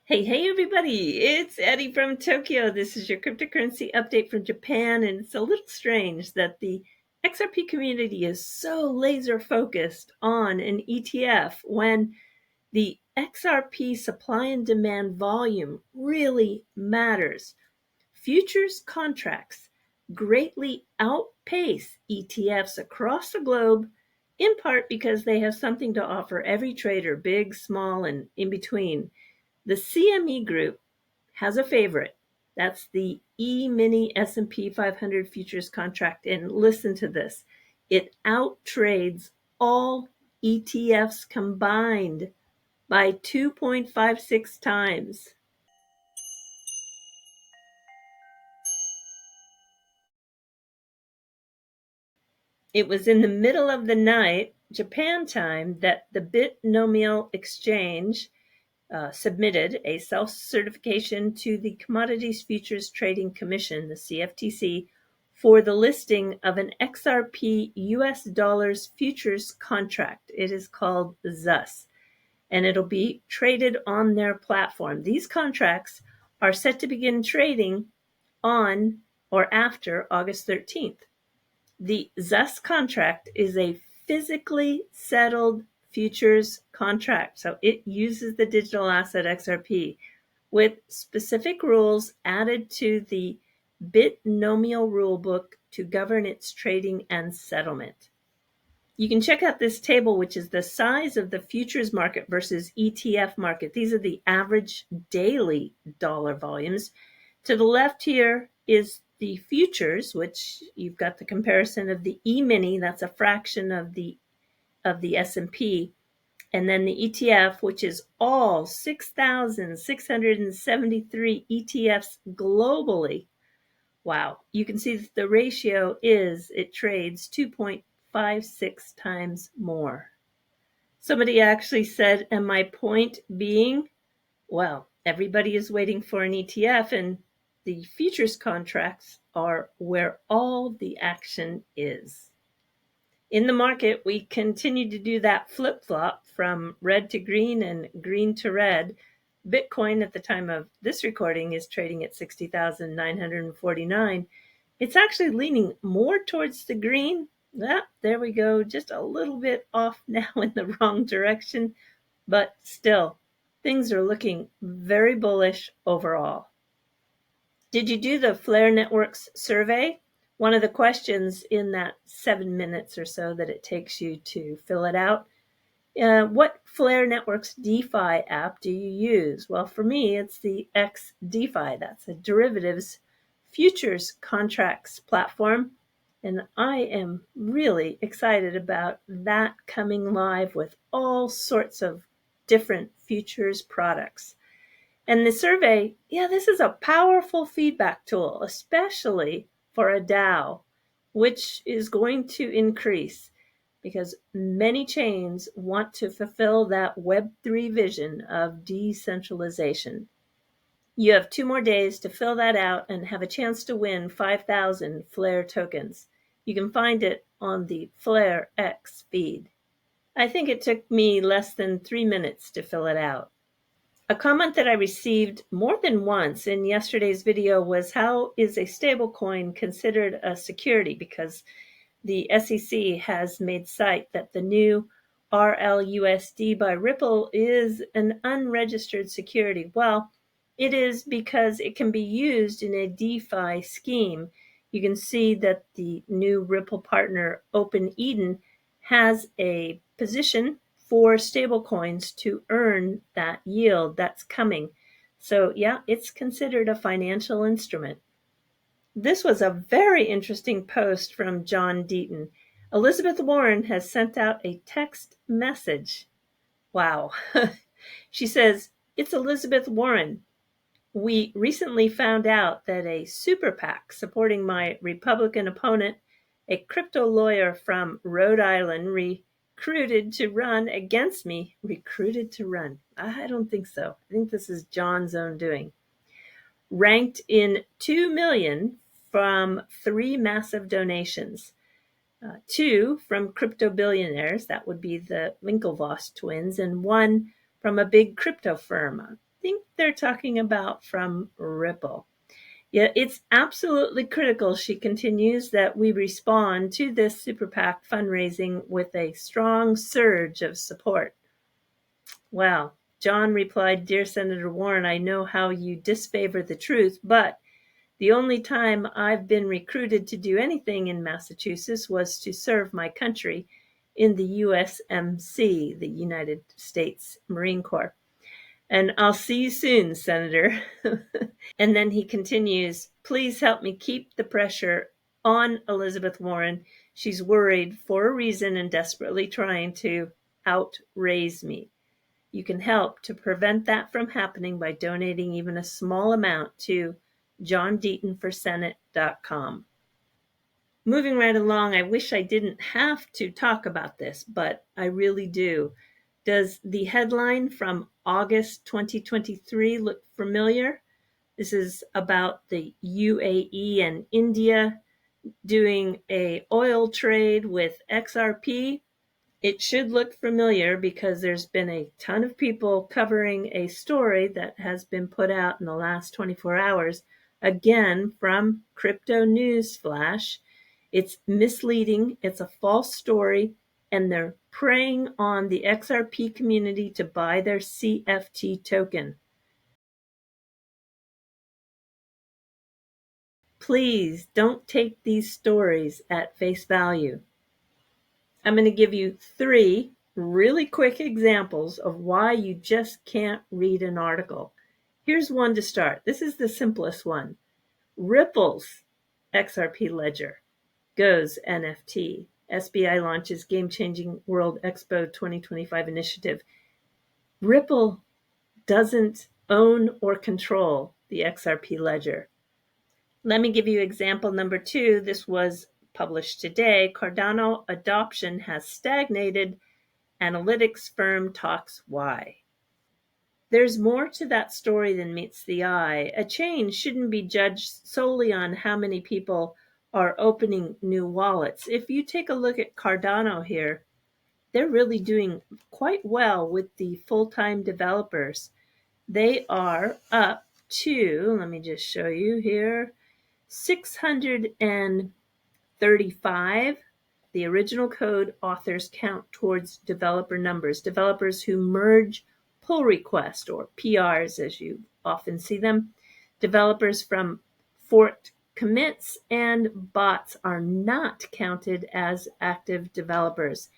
Hey everybody, it's Eddie from Tokyo. This is your cryptocurrency update from Japan, and it's a little strange that the XRP community is so laser focused on an ETF when the XRP supply and demand volume really matters. Futures contracts greatly outpace ETFs across the globe, in part because they have something to offer every trader, big, small, and in between. The CME Group has a favorite. That's the E-mini S&P 500 futures contract. And listen to this. It outtrades all ETFs combined by 2.56 times. It was in the middle of the night, Japan time, that the Bitnomial exchange submitted a self-certification to the Commodities Futures Trading Commission, the CFTC, for the listing of an XRP US dollars futures contract. It is called ZUS, and it'll be traded on their platform. These contracts are set to begin trading on or after August 13th. The ZUS contract is a physically settled futures contract. So it uses the digital asset XRP with specific rules added to the Bitnomial rulebook to govern its trading and settlement. You can check out this table, which is the size of the futures market versus ETF market. These are the average daily dollar volumes. To the left here is the futures, which you've got the comparison of the E-mini, that's a fraction of the S&P, and then the ETF, which is all 6,673 ETFs globally. Wow, you can see that the ratio is it trades 2.56 times more. Somebody actually said, and my point being, well, everybody is waiting for an ETF, and the futures contracts are where all the action is. In the market, we continue to do that flip-flop from red to green and green to red. Bitcoin at the time of this recording is trading at 60,949. It's actually leaning more towards the green. There we go, just a little bit off now in the wrong direction, but still, things are looking very bullish overall. Did you do the Flare Networks survey? One of the questions in that 7 minutes or so that it takes you to fill it out. What Flare Networks DeFi app do you use? Well, for me, it's the XDeFi. That's a derivatives futures contracts platform. And I am really excited about that coming live with all sorts of different futures products. And the survey, this is a powerful feedback tool, especially for a DAO, which is going to increase because many chains want to fulfill that Web3 vision of decentralization. You have 2 more days to fill that out and have a chance to win 5,000 Flare tokens. You can find it on the Flare X feed. I think it took me less than 3 minutes to fill it out. A comment that I received more than once in yesterday's video was, how is a stablecoin considered a security? Because the SEC has made sight that the new RLUSD by Ripple is an unregistered security. Well, it is because it can be used in a DeFi scheme. You can see that the new Ripple partner, Eden, has a position for stablecoins to earn that yield that's coming. So it's considered a financial instrument. This was a very interesting post from John Deaton. Elizabeth Warren has sent out a text message. Wow. She says, "It's Elizabeth Warren. We recently found out that a super PAC supporting my Republican opponent, a crypto lawyer from Rhode Island, recruited to run against me." Recruited to run? I don't think so. I think this is John's own doing. Ranked in 2 million from 3 massive donations. 2 from crypto billionaires, that would be the Winklevoss twins, and 1 from a big crypto firm. I think they're talking about from Ripple. Yeah, it's absolutely critical, she continues, that we respond to this super PAC fundraising with a strong surge of support. Well, John replied, Dear Senator Warren, I know how you disfavor the truth, but the only time I've been recruited to do anything in Massachusetts was to serve my country in the USMC, the United States Marine Corps. And I'll see you soon, Senator. And then he continues, please help me keep the pressure on Elizabeth Warren. She's worried for a reason and desperately trying to outraise me. You can help to prevent that from happening by donating even a small amount to johndeatonforsenate.com. Moving right along, I wish I didn't have to talk about this, but I really do. Does the headline from August 2023 look familiar? This is about the UAE and India doing a oil trade with XRP. It should look familiar because there's been a ton of people covering a story that has been put out in the last 24 hours, again from Crypto News Flash. It's misleading, it's a false story, and they're preying on the XRP community to buy their CFT token. Please don't take these stories at face value. I'm going to give you 3 really quick examples of why you just can't read an article. Here's one to start. This is the simplest one. Ripple's XRP ledger goes NFT. SBI launches Game-Changing World Expo 2025 initiative. Ripple doesn't own or control the XRP ledger. Let me give you example number 2. This was published today. Cardano adoption has stagnated. Analytics firm talks why. There's more to that story than meets the eye. A change shouldn't be judged solely on how many people are opening new wallets. If you take a look at Cardano here, they're really doing quite well with the full-time developers. They are up to, let me just show you here, 635. The original code authors count towards developer numbers, developers who merge pull requests, or PRs as you often see them. Developers from forked commits and bots are not counted as active developers.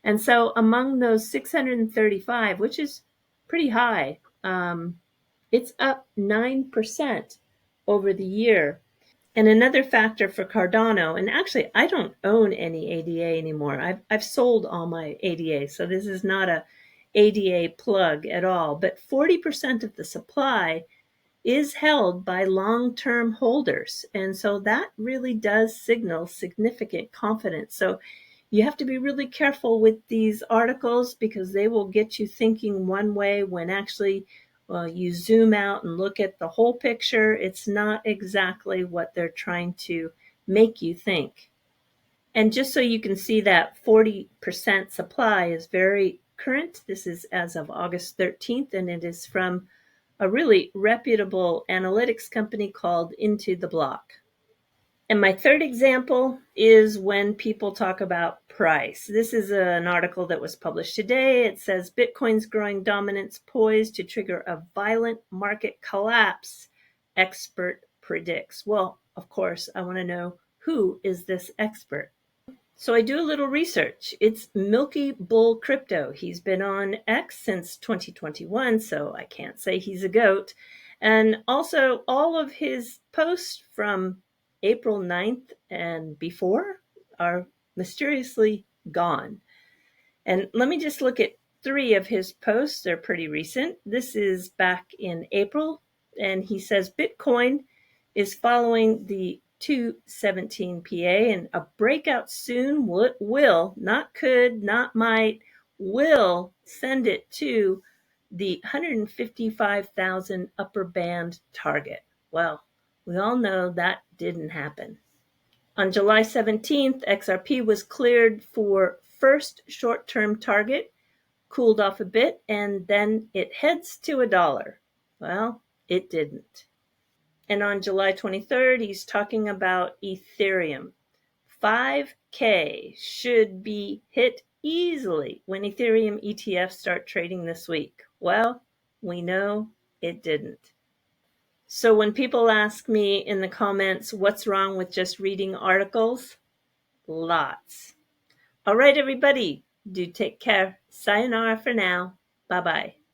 And so among those 635, which is pretty high, it's up 9% over the year. And another factor for Cardano, and actually I don't own any ADA anymore. I've sold all my ADA, so this is not a ADA plug at all. But 40% of the supply is held by long-term holders. And so that really does signal significant confidence. So you have to be really careful with these articles because they will get you thinking one way when actually, well, you zoom out and look at the whole picture. It's not exactly what they're trying to make you think. And just so you can see that 40% supply is very current. This is as of August 13th, and it is from a really reputable analytics company called Into the Block. And my third example is when people talk about price. This is an article that was published today. It says Bitcoin's growing dominance poised to trigger a violent market collapse, expert predicts. Well, of course, I want to know, who is this expert? So I do a little research. It's Milky Bull Crypto. He's been on X since 2021, so I can't say he's a goat. And also all of his posts from April 9th and before are mysteriously gone. And let me just look at 3 of his posts. They're pretty recent. This is back in April, and he says Bitcoin is following the 217 PA, and a breakout soon will, not could, not might, will send it to the 155,000 upper band target. Well, we all know that didn't happen. On July 17th, XRP was cleared for first short-term target, cooled off a bit, and then it heads to $1. Well, it didn't. And on July 23rd, he's talking about Ethereum. 5K should be hit easily when Ethereum ETFs start trading this week. Well, we know it didn't. So when people ask me in the comments what's wrong with just reading articles, lots. All right, everybody, do take care. Sayonara for now. Bye-bye.